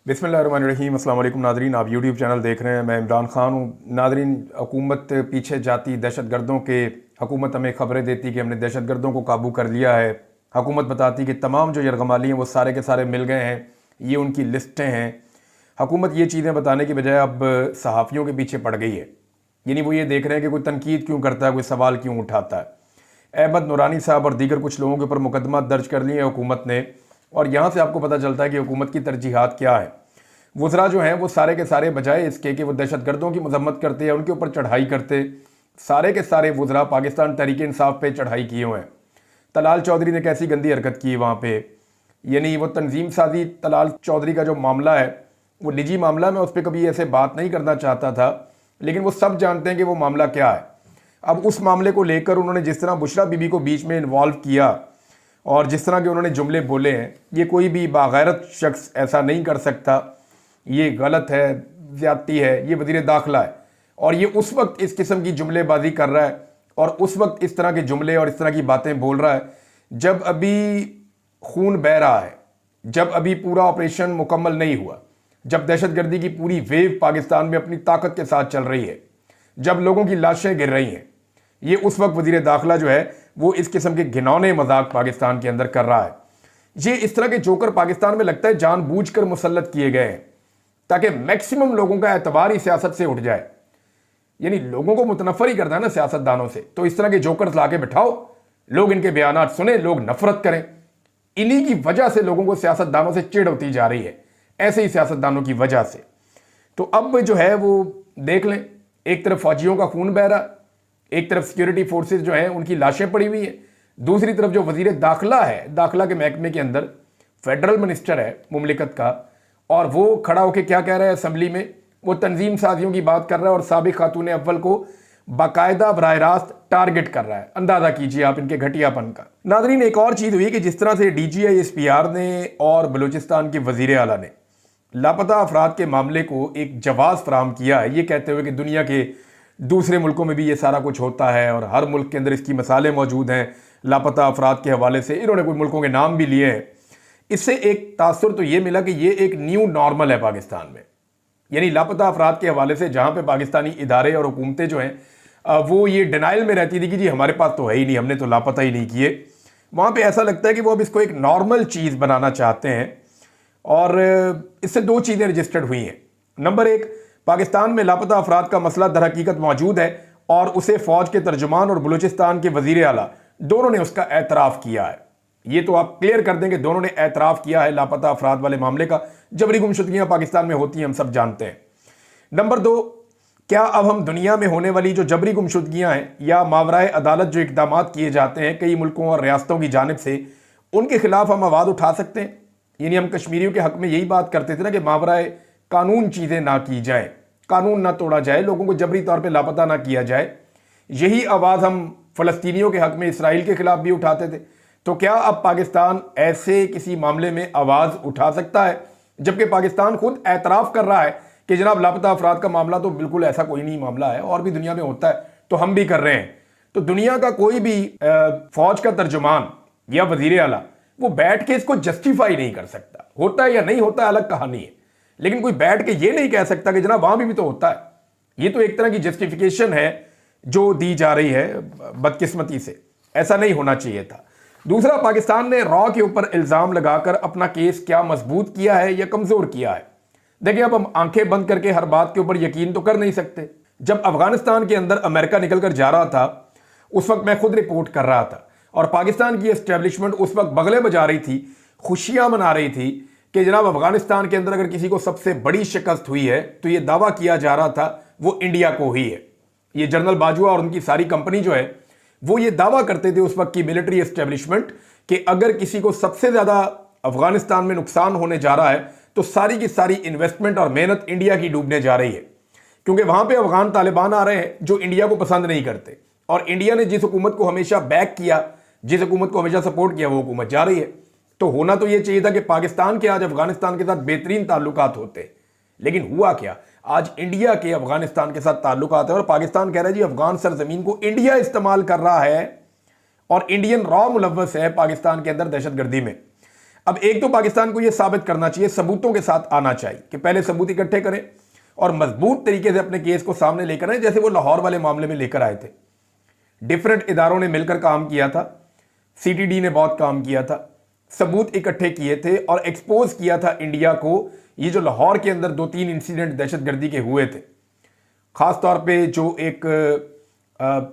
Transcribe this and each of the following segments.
बिस्मिल्लाहिर्रहमानिर्रहीम। अस्सलाम वालेकुम नादरीन, आप यूट्यूब चैनल देख रहे हैं। मैं इमरान खान हूँ। नादरीन, हुकूमत पीछे जाती दहशतगर्दों के, हुकूमत हमें खबरें देती कि हमने दहशतगर्दों को काबू कर लिया है। हुकूमत बताती कि तमाम जो यरगमाली हैं वो सारे के सारे मिल गए हैं, ये उनकी लिस्टें हैं। हुकूमत ये चीज़ें बताने की बजाय अब सहाफ़ियों के पीछे पड़ गई है। यानी वो ये देख रहे हैं कि कोई तनकीद क्यों करता है, कोई सवाल क्यों उठाता है। अहमद नूरानी साहब और दीगर कुछ लोगों के ऊपर मुकदमा दर्ज कर लिए हैं हुकूमत ने, और यहाँ से आपको पता चलता है कि हुकूमत की तरजीहात क्या है। वज़रा जो हैं वो सारे के सारे बजाय इसके कि वो दहशतगर्दों की मजम्मत करते हैं, उनके ऊपर चढ़ाई करते, सारे के सारे वज़रा पाकिस्तान तहरीक इंसाफ पे चढ़ाई किए हुए हैं। तलाल चौधरी ने कैसी गंदी हरकत की वहाँ पे, यानी वो तंजीम साजी तलाल चौधरी का जो मामला है वो निजी मामला, मैं उस पर कभी ऐसे बात नहीं करना चाहता था, लेकिन वो सब जानते हैं कि वो मामला क्या है। अब उस मामले को लेकर उन्होंने जिस तरह बुशरा बीबी को बीच में इन्वॉल्व किया और जिस तरह के उन्होंने जुमले बोले हैं, ये कोई भी बागैरत शख्स ऐसा नहीं कर सकता। ये गलत है, ज़्यादती है। ये वज़ीर दाखिला है और ये उस वक्त इस किस्म की जुमलेबाजी कर रहा है और उस वक्त इस तरह के जुमले और इस तरह की बातें बोल रहा है जब अभी खून बह रहा है, जब अभी पूरा ऑपरेशन मुकम्मल नहीं हुआ, जब दहशतगर्दी की पूरी वेव पाकिस्तान में अपनी ताकत के साथ चल रही है, जब लोगों की लाशें गिर रही हैं। ये उस वक्त वज़ीर दाखिला जो है वो इस किस्म के घिनौने मजाक पाकिस्तान के अंदर कर रहा है। ये इस तरह के जोकर पाकिस्तान में लगता है जानबूझकर मुसल्लत किए गए हैं ताकि मैक्सिमम लोगों का एतबार ही सियासत से उठ जाए। यानी लोगों को मुतनफर ही करना है ना सियासतदानों से, तो इस तरह के जोकर्स लाके बिठाओ, लोग इनके बयानात सुने, लोग नफरत करें। इन्हीं की वजह से लोगों को सियासतदानों से चिढ़ होती जा रही है, ऐसे ही सियासतदानों की वजह से। तो अब जो है वो देख लें, एक तरफ फौजियों का खून बह रहा, एक तरफ सिक्योरिटी फोर्सेज जो हैं उनकी लाशें पड़ी हुई हैं, दूसरी तरफ जो वजीर दाखिला है, दाखिला के महकमे के अंदर फेडरल मिनिस्टर है मुमलिकत का, और वो खड़ा होकर क्या कह रहा है असेंबली में, वो तंजीम साजियों की बात कर रहा है और साबिक खातून अव्वल को बाकायदा बराह रास्त टारगेट कर रहा है। अंदाजा कीजिए आप इनके घटियापन का। नादरीन, एक और चीज़ हुई कि जिस तरह से DGI SPR ने और बलूचिस्तान के वजीर आला ने लापता अफराद के मामले को एक जवाब फराहम किया है, ये कहते हुए कि दुनिया के दूसरे मुल्कों में भी ये सारा कुछ होता है और हर मुल्क के अंदर इसकी मिसालें मौजूद हैं। लापता अफराद के हवाले से इन्होंने कोई मुल्कों के नाम भी लिए हैं। इससे एक तासुर तो ये मिला कि ये एक न्यू नॉर्मल है पाकिस्तान में। यानी लापता अफराद के हवाले से जहाँ पे पाकिस्तानी इदारे और हुकूमतें जो हैं वो ये डिनाइल में रहती थी कि जी हमारे पास तो है ही नहीं, हमने तो लापता ही नहीं किए, वहाँ पे ऐसा लगता है कि वो अब इसको एक नॉर्मल चीज़ बनाना चाहते हैं। और इससे दो चीज़ें रजिस्टर्ड हुई हैं। नंबर एक, पाकिस्तान में लापता अफराद का मसला दर हकीकत मौजूद है और उसे फ़ौज के तर्जुमान और बलूचिस्तान के वज़ीर आला दोनों ने उसका एतराफ़ किया है। ये तो आप क्लियर कर देंगे, दोनों ने एतराफ़ किया है लापता अफराद वाले मामले का। जबरी गुमशुदगियाँ पाकिस्तान में होती हैं, हम सब जानते हैं। नंबर दो, क्या अब हम दुनिया में होने वाली जो जबरी गुमशुदगियाँ हैं या मावराए अदालत जो इकदाम किए जाते हैं कई मुल्कों और रियासतों की जानिब से, उनके खिलाफ हम आवाज़ उठा सकते हैं? यानी हम कश्मीरियों के हक में यही बात करते थे ना कि मावराए कानून चीज़ें ना की जाए, कानून ना तोड़ा जाए, लोगों को जबरी तौर पर लापता ना किया जाए। यही आवाज़ हम फ़लस्तीनियों के हक में इसराइल के खिलाफ भी उठाते थे। तो क्या अब पाकिस्तान ऐसे किसी मामले में आवाज़ उठा सकता है, जबकि पाकिस्तान खुद एतराफ़ कर रहा है कि जनाब लापता अफराद का मामला तो बिल्कुल ऐसा कोई नहीं मामला है और भी दुनिया में होता है, तो हम भी कर रहे हैं। तो दुनिया का कोई भी फौज का तर्जुमान या वजीर आला वो बैठ के इसको जस्टिफाई नहीं कर सकता। होता है या नहीं होता है अलग कहानी है, लेकिन कोई बैठ के ये नहीं कह सकता कि जनाब वहां भी तो होता है। ये तो एक तरह की जस्टिफिकेशन है जो दी जा रही है बदकिस्मती से, ऐसा नहीं होना चाहिए था। दूसरा, पाकिस्तान ने रॉ के ऊपर इल्ज़ाम लगाकर अपना केस क्या मजबूत किया है या कमज़ोर किया है। देखिए, अब हम आंखें बंद करके हर बात के ऊपर यकीन तो कर नहीं सकते। जब अफगानिस्तान के अंदर अमेरिका निकल कर जा रहा था, उस वक्त मैं खुद रिपोर्ट कर रहा था और पाकिस्तान की एस्टेब्लिशमेंट उस वक्त बगले बजा रही थी, खुशियां मना रही थी कि जनाब अफगानिस्तान के अंदर अगर किसी को सबसे बड़ी शिकस्त हुई है तो ये दावा किया जा रहा था वो इंडिया को ही है। ये जनरल बाजवा और उनकी सारी कंपनी जो है वो ये दावा करते थे उस वक्त की मिलिट्री एस्टेब्लिशमेंट कि अगर किसी को सबसे ज्यादा अफगानिस्तान में नुकसान होने जा रहा है तो सारी की सारी इन्वेस्टमेंट और मेहनत इंडिया की डूबने जा रही है, क्योंकि वहां पे अफगान तालिबान आ रहे हैं जो इंडिया को पसंद नहीं करते और इंडिया ने जिस हुकूमत को हमेशा बैक किया, जिस हुकूमत को हमेशा सपोर्ट किया, वो हुकूमत जा रही है। तो होना तो ये चाहिए था कि पाकिस्तान के आज अफगानिस्तान के साथ बेहतरीन ताल्लुकात होते, लेकिन हुआ क्या, आज इंडिया के अफगानिस्तान के साथ ताल्लुकात है और पाकिस्तान कह रहा है जी अफगान सरजमीन को इंडिया इस्तेमाल कर रहा है और इंडियन रॉ मुलव्वस है पाकिस्तान के अंदर दहशतगर्दी में। अब एक तो पाकिस्तान को यह साबित करना चाहिए, सबूतों के साथ आना चाहिए कि पहले सबूत इकट्ठे करें और मजबूत तरीके से अपने केस को सामने लेकर आए, जैसे वो लाहौर वाले मामले में लेकर आए थे। डिफरेंट इदारों ने मिलकर काम किया था, सीटीडी ने बहुत काम किया था, सबूत इकट्ठे किए थे और एक्सपोज किया था इंडिया को। ये जो लाहौर के अंदर 2-3 इंसिडेंट दहशतगर्दी के हुए थे, खासतौर पे जो एक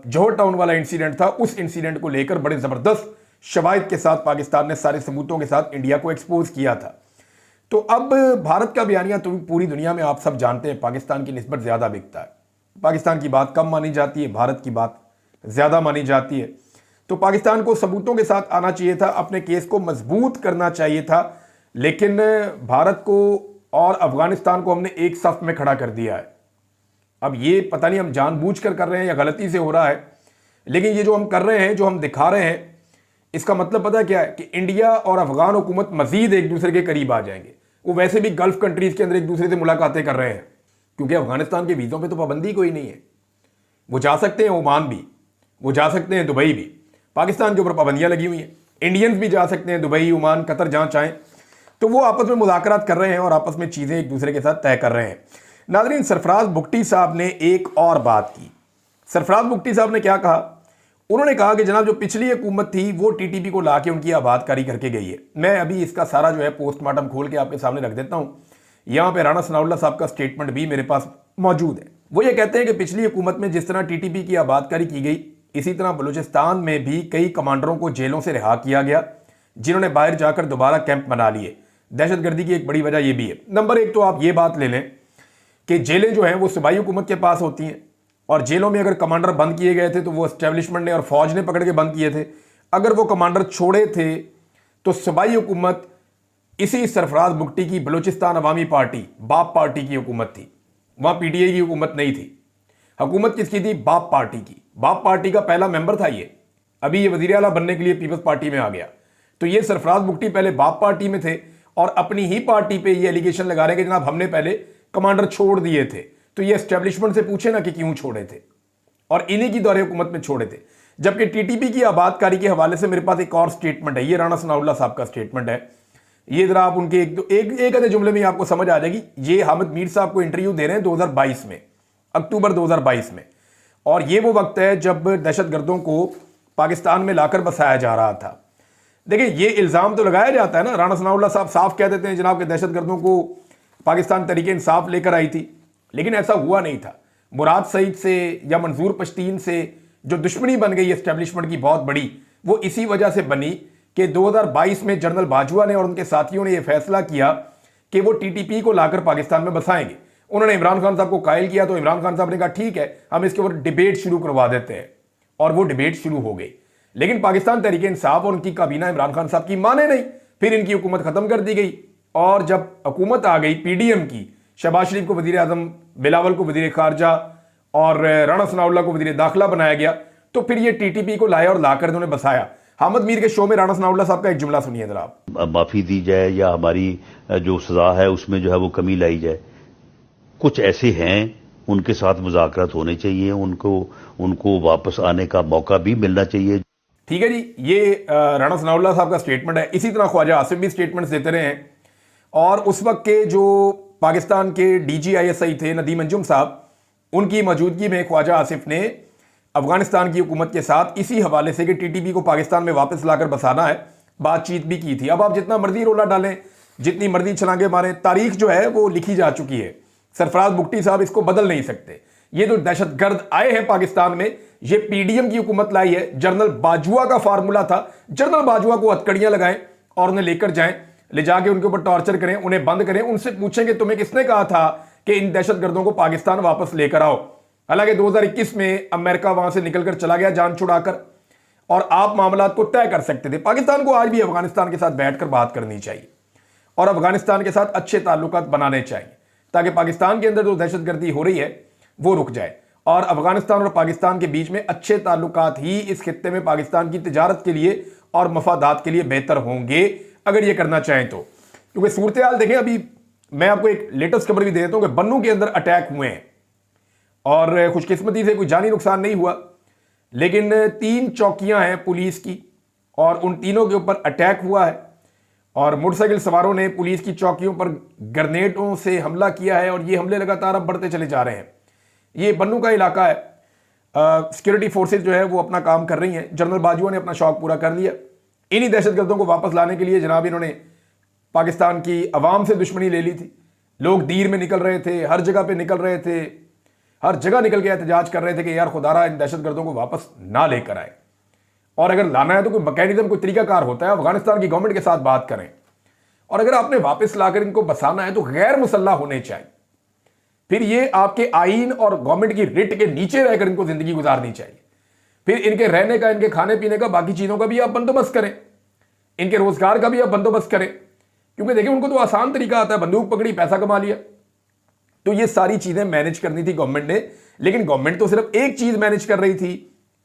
जौहर टाउन वाला इंसिडेंट था, उस इंसिडेंट को लेकर बड़े जबरदस्त शवाहिद के साथ पाकिस्तान ने सारे सबूतों के साथ इंडिया को एक्सपोज किया था। तो अब भारत का बयानिया तो पूरी दुनिया में आप सब जानते हैं पाकिस्तान की निस्बत ज्यादा बिकता है। पाकिस्तान की बात कम मानी जाती है, भारत की बात ज्यादा मानी जाती है। तो पाकिस्तान को सबूतों के साथ आना चाहिए था, अपने केस को मजबूत करना चाहिए था, लेकिन भारत को और अफगानिस्तान को हमने एक सफ में खड़ा कर दिया है। अब ये पता नहीं हम जानबूझकर कर रहे हैं या गलती से हो रहा है, लेकिन ये जो हम कर रहे हैं, जो हम दिखा रहे हैं, इसका मतलब पता क्या है कि इंडिया और अफगान हुकूमत मजीद एक दूसरे के करीब आ जाएंगे। वो वैसे भी गल्फ कंट्रीज के अंदर एक दूसरे से मुलाकातें कर रहे हैं, क्योंकि अफगानिस्तान के वीज़ों पे तो पाबंदी कोई नहीं है। वो जा सकते हैं ओमान भी, वो जा सकते हैं दुबई भी, पाकिस्तान के ऊपर पाबंदियां लगी हुई हैं। इंडियंस भी जा सकते हैं दुबई, ओमान, कतर, जहां चाहें। तो वो आपस में मुज़ाकरात कर रहे हैं और आपस में चीज़ें एक दूसरे के साथ तय कर रहे हैं। नाज़रीन, सरफराज बुगटी साहब ने एक और बात की। सरफराज बुगटी साहब ने क्या कहा? उन्होंने कहा कि जनाब जो पिछली हुकूमत थी वो टीटीपी को लाके उनकी आबादकारी करके गई है। मैं अभी इसका सारा जो है पोस्टमार्टम खोल के आपके सामने रख देता हूं। यहां पे राणा सनाउल्लाह साहब का स्टेटमेंट भी मेरे पास मौजूद है। वो ये कहते हैं कि पिछली हुकूमत में जिस तरह टीटीपी की आबादकारी की गई, इसी तरह बलूचिस्तान में भी कई कमांडरों को जेलों से रिहा किया गया, जिन्होंने बाहर जाकर दोबारा कैंप बना लिए। दहशतगर्दी की एक बड़ी वजह यह भी है। नंबर एक तो आप ये बात ले लें कि जेलें जो हैं वो सूबाई हुकूमत के पास होती हैं, और जेलों में अगर कमांडर बंद किए गए थे तो वो एस्टेब्लिशमेंट ने और फौज ने पकड़ के बंद किए थे। अगर वो कमांडर छोड़े थे तो सूबाई हुकूमत इसी सरफराज बुगटी की बलूचिस्तान अवामी पार्टी, बाप पार्टी की हुकूमत थी। वहां पीटीआई की हुकूमत नहीं थी। हुकूमत किसकी थी? बाप पार्टी की। बाप पार्टी का पहला मेंबर था ये। अभी ये वजीर आला बनने के लिए पीपल्स पार्टी में आ गया। तो ये सरफराज बुगटी पहले बाप पार्टी में थे और अपनी ही पार्टी पे ये एलिगेशन लगा रहे कि जनाब हमने पहले कमांडर छोड़ दिए थे। तो ये एस्टेब्लिशमेंट से पूछे ना कि क्यों छोड़े थे, और इन्हीं की दौरे हुकूमत में छोड़े थे। जबकि टीटीपी की आबादकारी के हवाले से मेरे पास एक और स्टेटमेंट है, ये राणा सनाउल्लाह साहब का स्टेटमेंट है। ये जरा आप उनके एक आधे जुमले में आपको समझ आ जाएगी। ये हामिद मीर साहब को इंटरव्यू दे रहे हैं 2022 में, अक्टूबर 2022 में, और ये वो वक्त है जब दहशतगर्दों को पाकिस्तान में लाकर बसाया जा रहा था। देखिए, ये इल्जाम तो लगाया जाता है ना, राणा सनाउल्लाह साहब साफ कह देते हैं जनाब के दहशतगर्दों को पाकिस्तान तरीके इंसाफ लेकर आई थी, लेकिन ऐसा हुआ नहीं था। मुराद सईद से या मंजूर पश्तीन से जो दुश्मनी बन गई एस्टेब्लिशमेंट की बहुत बड़ी, वो इसी वजह से बनी कि 2022 में जनरल बाजवा ने और उनके साथियों ने यह फैसला किया कि वो टीटीपी को लाकर पाकिस्तान में बसाएंगे। उन्होंने इमरान खान साहब को कायल किया, तो इमरान खान साहब ने कहा ठीक है, हम इसके ऊपर डिबेट शुरू करवा देते हैं, और वो डिबेट शुरू हो गई। लेकिन पाकिस्तान तरीके इंसाफ और उनकी काबीना इमरान खान साहब की माने नहीं, फिर इनकी हुकूमत खत्म कर दी गई। और जब हुकूमत आ गई पीडीएम की, शहबाज शरीफ को वजीर आजम, बिलावल को वजीर खारजा और राणा सनाउल्लाह को वजीर दाखिला बनाया गया, तो फिर ये टीटीपी को लाया और लाकर उन्होंने बसाया। हामिद मीर के शो में राणा सनाउल्लाह साहब का एक जुमला सुनिए जरा आप। माफी दी जाए या हमारी जो सजा है उसमें जो है वो कमी लाई जाए। कुछ ऐसे हैं उनके साथ मुज़ाकरात होने चाहिए, उनको वापस आने का मौका भी मिलना चाहिए। ठीक है जी, ये राणा सनाउल्लाह साहब का स्टेटमेंट है। इसी तरह ख्वाजा आसिफ भी स्टेटमेंट देते रहे हैं, और उस वक्त के जो पाकिस्तान के DGISI थे नदीम अंजुम साहब, उनकी मौजूदगी में ख्वाजा आसिफ ने अफगानिस्तान की हुकूमत के साथ इसी हवाले से कि टीटीपी को पाकिस्तान में वापस लाकर बसाना है, बातचीत भी की थी। अब आप जितना मर्जी रोला डालें, जितनी मर्जी छलांगे मारें, तारीख जो है वो लिखी जा चुकी है। सरफराज बुगटी साहब इसको बदल नहीं सकते। ये जो दहशतगर्द आए हैं पाकिस्तान में, ये पीडीएम की हुकूमत लाई है। जनरल बाजवा का फार्मूला था, जनरल बाजवा को हथकड़ियां लगाएं और उन्हें लेकर जाएं, ले जाके उनके ऊपर टॉर्चर करें, उन्हें बंद करें, उनसे पूछें कि तुम्हें किसने कहा था कि इन दहशतगर्दों को पाकिस्तान वापस लेकर आओ। हालांकि 2021 में अमेरिका वहां से निकलकर चला गया जान छुड़ाकर, और आप मामला को तय कर सकते थे। पाकिस्तान को आज भी अफगानिस्तान के साथ बैठकर बात करनी चाहिए और अफगानिस्तान के साथ अच्छे ताल्लुकात बनाने चाहिए, ताकि पाकिस्तान के अंदर जो दहशतगर्दी हो रही है वो रुक जाए, और अफगानिस्तान और पाकिस्तान के बीच में अच्छे ताल्लुकात ही इस खित्ते में पाकिस्तान की तिजारत के लिए और मफादात के लिए बेहतर होंगे, अगर ये करना चाहें तो। क्योंकि सूरत हाल देखें, अभी मैं आपको एक लेटेस्ट खबर भी दे देता हूं कि बन्नू के अंदर अटैक हुए हैं, और खुशकिस्मती से कोई जानी नुकसान नहीं हुआ, लेकिन 3 चौकियां हैं पुलिस की, और उन तीनों के ऊपर अटैक हुआ है। और मोटरसाइकिल सवारों ने पुलिस की चौकियों पर ग्रेनेडों से हमला किया है और ये हमले लगातार अब बढ़ते चले जा रहे हैं। ये बन्नू का इलाका है। सिक्योरिटी फोर्सेज जो है वो अपना काम कर रही हैं। जनरल बाजुआ ने अपना शौक पूरा कर लिया। इन्हीं दहशतगर्दों को वापस लाने के लिए जनाब इन्होंने पाकिस्तान की अवाम से दुश्मनी ले ली थी। लोग दीर में निकल रहे थे, हर जगह पे निकल रहे थे, हर जगह निकल के एहतजाज कर रहे थे कि यार खुदारा इन दहशतगर्दों को वापस ना लेकर आए, और अगर लाना है तो कोई मैकेनिज्म, कोई तरीकाकार होता है। अफगानिस्तान की गवर्नमेंट के साथ बात करें, और अगर आपने वापस लाकर इनको बसाना है तो गैर मुसल्लह होने चाहिए। फिर ये आपके आईन और गवर्नमेंट की रिट के नीचे रहकर इनको जिंदगी गुजारनी चाहिए। फिर इनके रहने का, इनके खाने पीने का, बाकी चीजों का भी आप बंदोबस्त करें, इनके रोजगार का भी आप बंदोबस्त करें, क्योंकि देखिए उनको तो आसान तरीका आता है, बंदूक पकड़ी, पैसा कमा लिया। तो ये सारी चीजें मैनेज करनी थी गवर्नमेंट ने, लेकिन गवर्नमेंट तो सिर्फ एक चीज मैनेज कर रही थी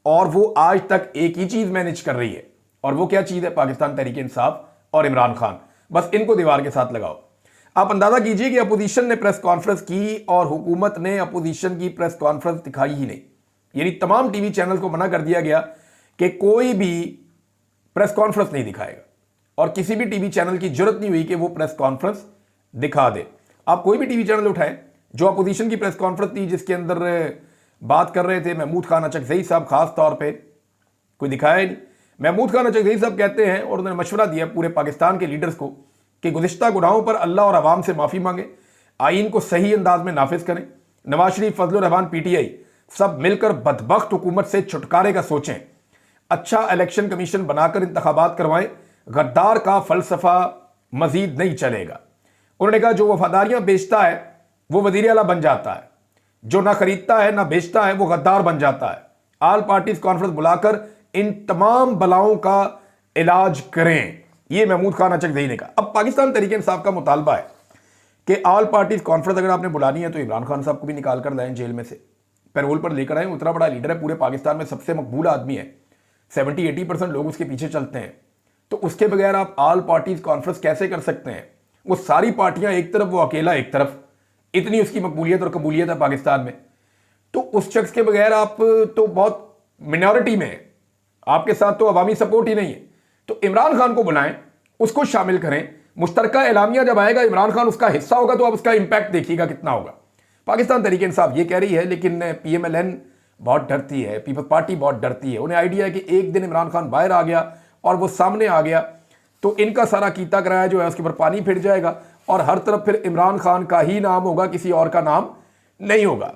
और वो आज तक एक ही चीज मैनेज कर रही है, और वो क्या चीज है? पाकिस्तान तहरीक इंसाफ और इमरान खान। बस इनको दीवार के साथ लगाओ। आप अंदाजा कीजिए कि अपोजिशन ने प्रेस कॉन्फ्रेंस की और हुकूमत ने अपोजिशन की प्रेस कॉन्फ्रेंस दिखाई ही नहीं। यानी तमाम टीवी चैनल को मना कर दिया गया कि कोई भी प्रेस कॉन्फ्रेंस नहीं दिखाएगा, और किसी भी टीवी चैनल की जरूरत नहीं हुई कि वो प्रेस कॉन्फ्रेंस दिखा दे। आप कोई भी टीवी चैनल उठाएं, जो अपोजिशन की प्रेस कॉन्फ्रेंस थी जिसके अंदर बात कर रहे थे महमूद खान अचकजई साहब, खास तौर पे कोई दिखाया ही नहीं। महमूद खान अचकजई साहब कहते हैं, और उन्होंने मशवरा दिया पूरे पाकिस्तान के लीडर्स को कि गुज़िश्ता गुनाहों पर अल्लाह और अवाम से माफ़ी मांगे, आइन को सही अंदाज में नाफिज करें। नवाज शरीफ, फजलुर रहमान, पीटीआई सब मिलकर बदबख्त हुकूमत से छुटकारे का सोचें। अच्छा इलेक्शन कमीशन बनाकर इंतखाबात करवाएं। गद्दार का फलसफा मजीद नहीं चलेगा। उन्होंने कहा जो वफादारियां बेचता है वो वजीर आला बन जाता है, जो ना खरीदता है ना बेचता है वो गद्दार बन जाता है। आल पार्टीज कॉन्फ्रेंस बुलाकर इन तमाम बलाओं का इलाज करें, ये महमूद खान अचकजई ने कहा। अब पाकिस्तान तहरीक इंसाफ का मुतालबा है कि आल पार्टीज कॉन्फ्रेंस अगर आपने बुलानी है तो इमरान खान साहब को भी निकाल कर लाएं जेल में से, पैरोल पर लेकर आए। उतना बड़ा लीडर है, पूरे पाकिस्तान में सबसे मकबूल आदमी है, 70-80% लोग उसके पीछे चलते हैं। तो उसके बगैर आप आल पार्टीज कॉन्फ्रेंस कैसे कर सकते हैं? वो सारी पार्टियां एक तरफ, वो अकेला एक तरफ, इतनी उसकी मकबूलियत और कबूलियत है पाकिस्तान में। तो उस शख्स के बगैर आप तो बहुत मिनॉरिटी में है, आपके साथ तो अवामी सपोर्ट ही नहीं है। तो इमरान खान को बुलाएं, उसको शामिल करें। मुश्तरका एलामिया जब आएगा, इमरान खान उसका हिस्सा होगा, तो आप उसका इंपैक्ट देखिएगा कितना होगा। पाकिस्तान तहरीक इंसाफ ये कह रही है, लेकिन PMLN बहुत डरती है, पीपल्स पार्टी बहुत डरती है। उन्हें आइडिया है कि एक दिन इमरान खान बाहर आ गया और वो सामने आ गया तो इनका सारा कीता कराया जो है उसके ऊपर पानी फिर जाएगा, और हर तरफ फिर इमरान खान का ही नाम होगा, किसी और का नाम नहीं होगा।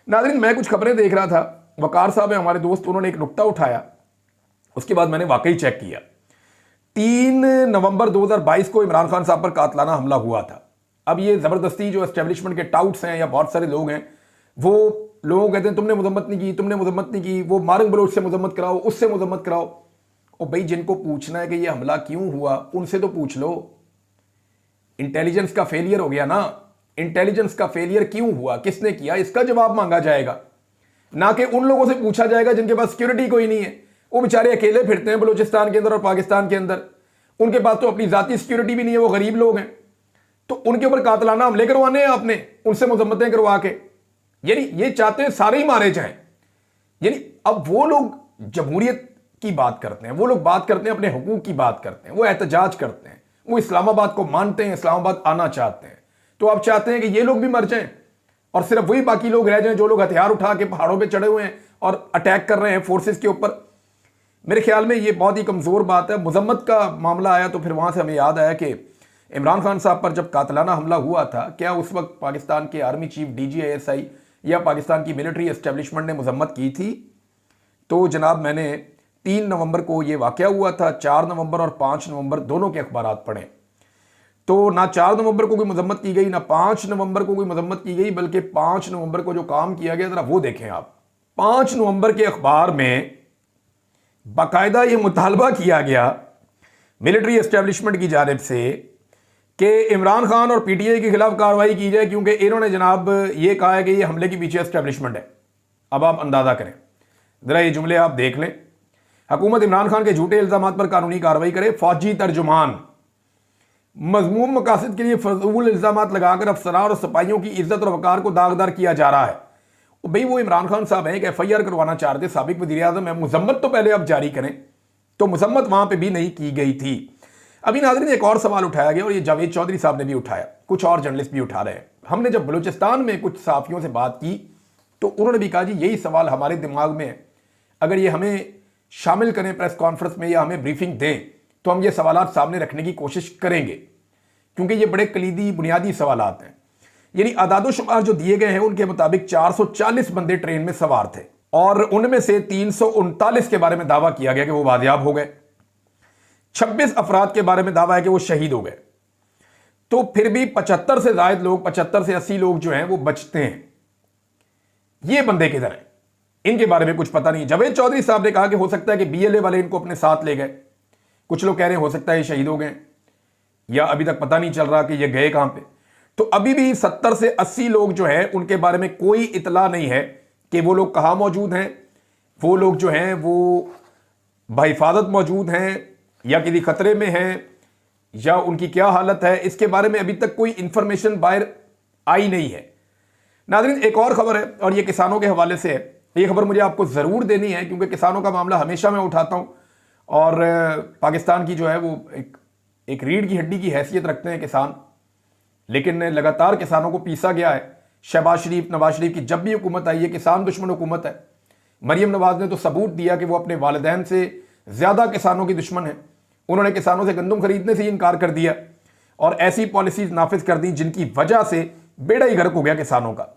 नाज़रीन, मैं कुछ खबरें देख रहा था, वकार साहब है हमारे दोस्त, उन्होंने एक नुक्ता उठाया, उसके बाद मैंने वाकई चेक किया। 3 नवंबर 2022 को इमरान खान साहब पर कातलाना हमला हुआ था। अब ये जबरदस्ती जो एस्टेब्लिशमेंट के टाउट्स हैं या बहुत सारे लोग हैं, वो लोग कहते हैं तुमने मजम्मत नहीं की, तुमने मजम्मत नहीं की, वो मारंग बलोच से मजम्मत कराओ, उससे मजम्मत कराओ। और भाई जिनको पूछना है कि ये हमला क्यों हुआ, उनसे तो पूछ लो। इंटेलिजेंस का फेलियर हो गया ना, इंटेलिजेंस का फेलियर क्यों हुआ, किसने किया, इसका जवाब मांगा जाएगा, ना कि उन लोगों से पूछा जाएगा जिनके पास सिक्योरिटी कोई नहीं है। वो बेचारे अकेले फिरते हैं बलूचिस्तान के अंदर और पाकिस्तान के अंदर, उनके पास तो अपनी जाती सिक्योरिटी भी नहीं है, वो गरीब लोग हैं। तो उनके ऊपर कातलाना हमले करवाने हैं आपने, उनसे मजम्मतें करवा के। यानी ये चाहते हैं सारे ही मारे जाएं। यानी अब वो लोग जमहूरियत की बात करते हैं, वो लोग बात करते हैं अपने हुकूक की बात करते हैं, वो एहतजाज करते हैं, वो इस्लामाबाद को मानते हैं, इस्लामाबाद आना चाहते हैं। तो आप चाहते हैं कि ये लोग भी मर जाएं और सिर्फ वही बाकी लोग रह जाएं जो लोग हथियार उठा के पहाड़ों पे चढ़े हुए हैं और अटैक कर रहे हैं फोर्सेस के ऊपर। मेरे ख्याल में ये बहुत ही कमज़ोर बात है। मजम्मत का मामला आया तो फिर वहाँ से हमें याद आया कि इमरान खान साहब पर जब कातलाना हमला हुआ था, क्या उस वक्त पाकिस्तान के आर्मी चीफ DGISI या पाकिस्तान की मिलिट्री एस्टेब्लिशमेंट ने मजम्मत की थी? तो जनाब मैंने 3 नवंबर को ये वाक़या हुआ था, 4 नवंबर और 5 नवंबर दोनों के अखबारात पढ़े तो ना 4 नवंबर को कोई मजम्मत की गई, ना 5 नवंबर को कोई मजम्मत की गई, बल्कि 5 नवंबर को जो काम किया गया जरा वो देखें आप। 5 नवंबर के अखबार में बाकायदा ये मुतालबा किया गया मिलिट्री एस्टेब्लिशमेंट की जानिब से कि इमरान खान और PTI के खिलाफ कार्रवाई की जाए, क्योंकि इन्होंने जनाब ये कहा है कि ये हमले के पीछे एस्टेब्लिशमेंट है। अब आप अंदाज़ा करें, ज़रा ये जुमले आप देख लें। हुकूमत इमरान खान के झूठे इल्ज़ामात पर कानूनी कार्रवाई करे। फौजी तर्जुमान मज़मूम मकासद के लिए फजूल इल्ज़ामात लगाकर अफसरान और सिपाहियों की इज्जत और वकार को दागदार किया जा रहा है। भाई वो इमरान खान साहब हैं, एक FIR करवाना चाह रहे थे, साबिक वज़ीर आज़म है, मजम्मत तो पहले आप जारी करें। तो मजम्मत वहां पे भी नहीं की गई थी। अभी नाज़रीन एक और सवाल उठाया गया और ये जावेद चौधरी साहब ने भी उठाया, कुछ और जर्नलिस्ट भी उठा रहे हैं। हमने जब बलूचिस्तान में कुछ सहाफ़ियों से बात की तो उन्होंने भी कहा जी यही सवाल हमारे दिमाग में है, अगर ये हमें शामिल करें प्रेस कॉन्फ्रेंस में या हमें ब्रीफिंग दें तो हम ये सवालात सामने रखने की कोशिश करेंगे, क्योंकि ये बड़े कलीदी बुनियादी सवालात हैं। यानी आदादोशुमार जो दिए गए हैं उनके मुताबिक 440 बंदे ट्रेन में सवार थे और उनमें से 339 के बारे में दावा किया गया कि वो बादियाब हो गए, 26 अफराद के बारे में दावा है कि वो शहीद हो गए। तो फिर भी 75 से ज्यादा लोग, 75 से 80 लोग जो हैं वो बचते हैं। ये बंदे किधर हैं, इनके बारे में कुछ पता नहीं। जावेद चौधरी साहब ने कहा कि हो सकता है कि बीएलए वाले इनको अपने साथ ले गए, कुछ लोग कह रहे हैं हो सकता है ये शहीद हो गए या अभी तक पता नहीं चल रहा कि ये गए कहां पे। तो अभी भी 70 से 80 लोग जो हैं उनके बारे में कोई इतला नहीं है कि वो लोग कहां मौजूद हैं, वो लोग जो हैं वो बहिफाजत मौजूद हैं या किसी खतरे में हैं या उनकी क्या हालत है, इसके बारे में अभी तक कोई इंफॉर्मेशन बाहर आई नहीं है। नाज़रीन एक और खबर है और ये किसानों के हवाले से है। ये खबर मुझे आपको ज़रूर देनी है क्योंकि किसानों का मामला हमेशा मैं उठाता हूँ और पाकिस्तान की जो है वो एक रीढ़ की हड्डी की हैसियत रखते हैं किसान, लेकिन लगातार किसानों को पीसा गया है। शहबाज शरीफ, नवाज शरीफ की जब भी हुकूमत आई है किसान दुश्मन हुकूमत है। मरीम नवाज ने तो सबूत दिया कि वो अपने वालिदैन से ज़्यादा किसानों की दुश्मन है। उन्होंने किसानों से गंदम खरीदने से ही इनकार कर दिया और ऐसी पॉलिसीज नाफिज कर दी जिनकी वजह से बेड़ा ही गर्क हो गया किसानों का।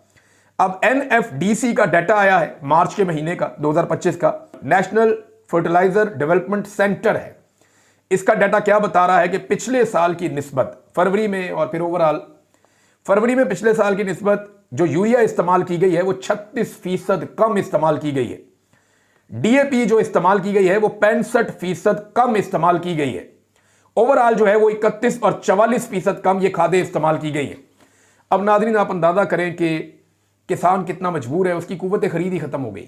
अब एनएफडीसी का डाटा आया है मार्च के महीने का 2025 का, नेशनल फर्टिलाइजर डेवलपमेंट सेंटर है। इसका डाटा क्या बता रहा है कि पिछले साल की निस्बत फरवरी में और फिर ओवरऑल फरवरी में पिछले साल की निस्बत जो यूरिया इस्तेमाल की गई है वो 36% कम इस्तेमाल की गई है। डीएपी जो इस्तेमाल की गई है वो 65% कम इस्तेमाल की गई है। ओवरऑल जो है वो 31 और 44% कम ये खादें इस्तेमाल की गई है। अब नाज़रीन आप अंदाजा करें कि किसान कितना मजबूर है, उसकी कुव्वत खरीद ही खत्म हो गई।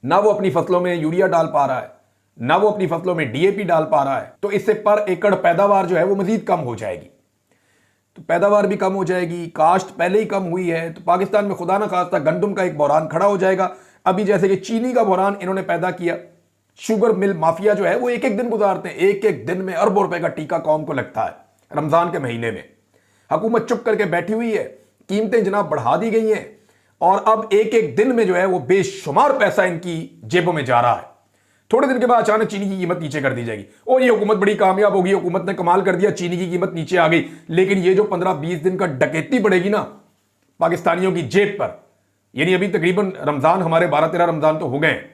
ना वो अपनी फसलों में यूरिया डाल पा रहा है, ना वो अपनी फसलों में डीएपी डाल पा रहा है। तो इससे पर एकड़ पैदावार जो है वो मजीद कम हो जाएगी। तो पैदावार भी कम हो जाएगी, काश्त पहले ही कम हुई है। तो पाकिस्तान में खुदा ना खास्ता गंदम का एक बहरान खड़ा हो जाएगा। अभी जैसे कि चीनी का बहरान इन्होंने पैदा किया, शुगर मिल माफिया जो है वो एक एक दिन गुजारते हैं, एक एक दिन में अरबों रुपए का टीका कौम को लगता है। रमजान के महीने में हुकूमत चुप करके बैठी हुई है, कीमतें जनाब बढ़ा दी गई हैं और अब एक एक दिन में जो है वो बेशुमार पैसा इनकी जेबों में जा रहा है। थोड़े दिन के बाद अचानक चीनी की कीमत नीचे कर दी जाएगी और ये हुकूमत बड़ी कामयाब होगी, हुकूमत ने कमाल कर दिया, चीनी की कीमत नीचे आ गई। लेकिन ये जो 15-20 दिन का डकैती पड़ेगी ना पाकिस्तानियों की जेब पर, यानी अभी तकरीबन रमजान हमारे 12-13 रमजान तो हो गए हैं,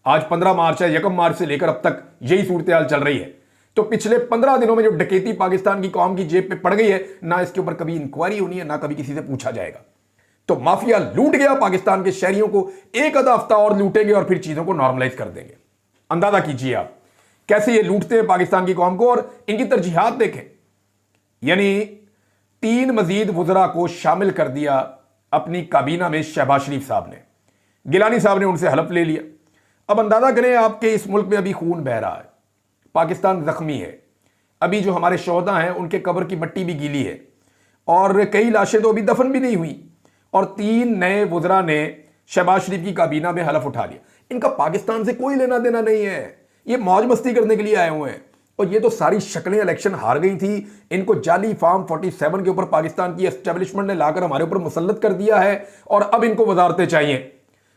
आज 15 मार्च है, 1 मार्च से लेकर अब तक यही सूरत हाल चल रही है। तो पिछले 15 दिनों में जो डकैती पाकिस्तान की कौम की जेब पे पड़ गई है, ना इसके ऊपर कभी इंक्वायरी होनी है, ना कभी किसी से पूछा जाएगा। तो माफिया लूट गया पाकिस्तान के शहरियों को, एक आधा हफ्ता और लूटेंगे और फिर चीजों को नॉर्मलाइज कर देंगे। अंदाजा कीजिए आप कैसे ये लूटते हैं पाकिस्तान की कौम को और इनकी तरजीहात देखें। यानी 3 मजीद वुज़रा को शामिल कर दिया अपनी काबीना में शहबाज शरीफ साहब ने, गिलानी साहब ने उनसे हलफ ले लिया। अब अंदाजा करें आपके इस मुल्क में अभी खून बह रहा है, पाकिस्तान जख्मी है, अभी जो हमारे शोहदा हैं उनके कब्र की मिट्टी भी गीली है और कई लाशें तो अभी दफन भी नहीं हुई और 3 नए वुज़रा ने शहबाज शरीफ की काबीना में हलफ उठा लिया। इनका पाकिस्तान से कोई लेना देना नहीं है, ये मौज मस्ती करने के लिए आए हुए हैं। और ये तो सारी शक्लें इलेक्शन हार गई थी, इनको जाली फार्म 47 के ऊपर पाकिस्तान की एस्टेब्लिशमेंट ने लाकर हमारे ऊपर मुसल्लत कर दिया है और अब इनको वजारतें चाहिए।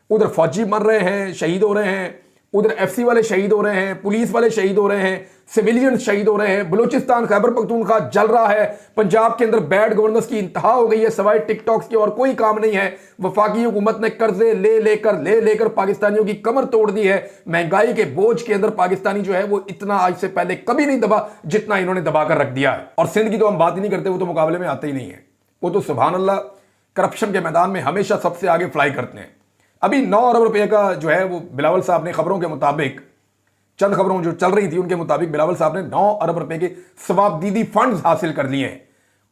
उधर फौजी मर रहे हैं, शहीद हो रहे हैं, उधर एफसी वाले शहीद हो रहे हैं, पुलिस वाले शहीद हो रहे हैं, सिविलियन शहीद हो रहे हैं, बलूचिस्तान खैबर पख्तूनख्वा जल रहा है, पंजाब के अंदर बैड गवर्नेंस की इंतहा हो गई है, सवाए टिकटॉक्स के और कोई काम नहीं है। वफाकी हुकूमत ने कर्जे ले लेकर पाकिस्तानियों की कमर तोड़ दी है। महंगाई के बोझ के अंदर पाकिस्तानी जो है वो इतना आज से पहले कभी नहीं दबा जितना इन्होंने दबाकर रख दिया है। और सिंध की तो हम बात ही नहीं करते, वो तो मुकाबले में आते ही नहीं है। वो तो सुभान अल्लाह करप्शन के मैदान में हमेशा सबसे आगे फ्लाई करते हैं। अभी 9 अरब रुपए का जो है वो बिलावल साहब ने खबरों के मुताबिक, चंद खबरों जो चल रही थी उनके मुताबिक बिलावल साहब ने 9 अरब रुपए के सवाबदीदी फंड्स हासिल कर लिए हैं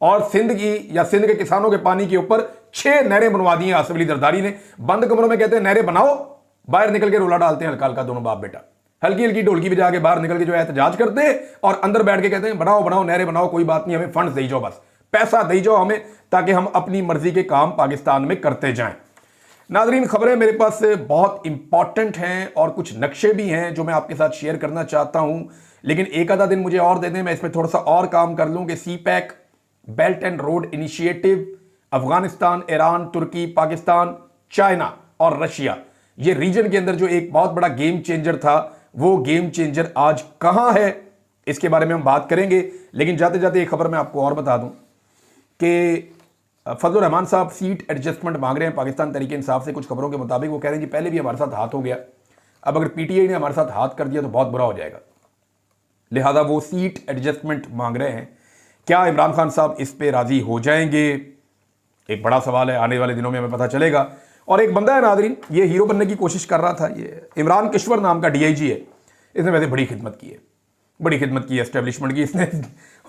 और सिंध के किसानों के पानी के ऊपर 6 नहरें बनवा दी हैं आसिफ अली जरदारी ने। बंद कमरों में कहते हैं नहरें बनाओ, बाहर निकल के रोला डालते हैं हल्का हल्का दोनों बाप बेटा, हल्की हल्की ढोलकी बजा के बाहर निकल के जो है एहतजाज करते हैं और अंदर बैठ के कहते हैं बनाओ नहरें बनाओ, कोई बात नहीं, हमें फंड्स दे जाओ, बस पैसा दे जाओ हमें ताकि हम अपनी मर्जी के काम पाकिस्तान में करते जाएं। नाजरीन, खबरें मेरे पास बहुत इंपॉर्टेंट हैं और कुछ नक्शे भी हैं जो मैं आपके साथ शेयर करना चाहता हूं, लेकिन एक आधा दिन मुझे और दे दें, मैं इस पर थोड़ा सा और काम कर लूं कि CPEC, belt and road initiative, Afghanistan, Iran, तुर्की, पाकिस्तान, चाइना और रशिया, ये रीजन के अंदर जो एक बहुत बड़ा गेम चेंजर था, वो गेम चेंजर आज कहां है, इसके बारे में हम बात करेंगे। लेकिन जाते जाते एक खबर मैं आपको और बता दूं कि फजलुर रहमान साहब सीट एडजस्टमेंट मांग रहे हैं पाकिस्तान तरीके इंसाफ से। कुछ खबरों के मुताबिक वो कह रहे हैं जी पहले भी हमारे साथ हाथ हो गया, अब अगर पीटीआई ने हमारे साथ हाथ कर दिया तो बहुत बुरा हो जाएगा, लिहाजा वो सीट एडजस्टमेंट मांग रहे हैं। क्या इमरान खान साहब इस पे राजी हो जाएंगे, एक बड़ा सवाल है, आने वाले दिनों में हमें पता चलेगा। और एक बंदा है नादरीन, ये हीरो बनने की कोशिश कर रहा था, ये इमरान किश्वर नाम का डीआईजी है, इसने वैसे बड़ी खिदमत की है, बड़ी खिदमत की एस्टेब्लिशमेंट की। इसने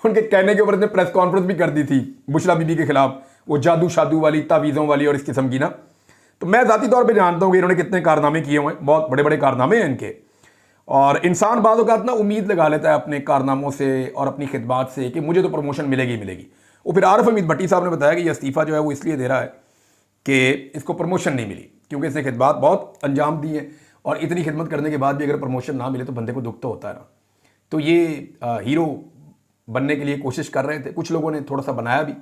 उनके कहने के ऊपर इसने प्रेस कॉन्फ्रेंस भी कर दी थी बुशरा बीबी के खिलाफ, वो जादू शादू वाली, तावीज़ों वाली और इस किस्म की ना। तो मैं ज़ाती तौर पे जानता हूँ कि इन्होंने कितने कारनामे किए हुए हैं, बहुत बड़े बड़े कारनामे हैं इनके। और इंसान बाद औक़ात ना उम्मीद लगा लेता है अपने कारनामों से और अपनी खिदमात से कि मुझे तो प्रमोशन मिलेगी मिलेगी। वो फिर आरिफ हमीद भट्टी साहब ने बताया कि ये इस्तीफ़ा जो है वो इसलिए दे रहा है कि इसको प्रमोशन नहीं मिली, क्योंकि इसने खिदमात बहुत अंजाम दी है, और इतनी खिदमत करने के बाद भी अगर प्रमोशन ना मिले तो बंदे को दुख तो होता है ना। तो ये हीरो बनने के लिए कोशिश कर रहे थे, कुछ लोगों ने थोड़ा सा बनाया भी,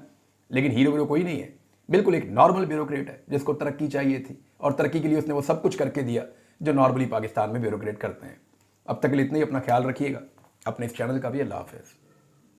लेकिन हीरो कोई नहीं है, बिल्कुल एक नॉर्मल ब्यूरोक्रेट है जिसको तरक्की चाहिए थी, और तरक्की के लिए उसने वो सब कुछ करके दिया जो नॉर्मली पाकिस्तान में ब्यूरोक्रेट करते हैं। अब तक के लिए इतना ही, अपना ख्याल रखिएगा, अपने इस चैनल का भी। अल्लाह हाफ़िज़।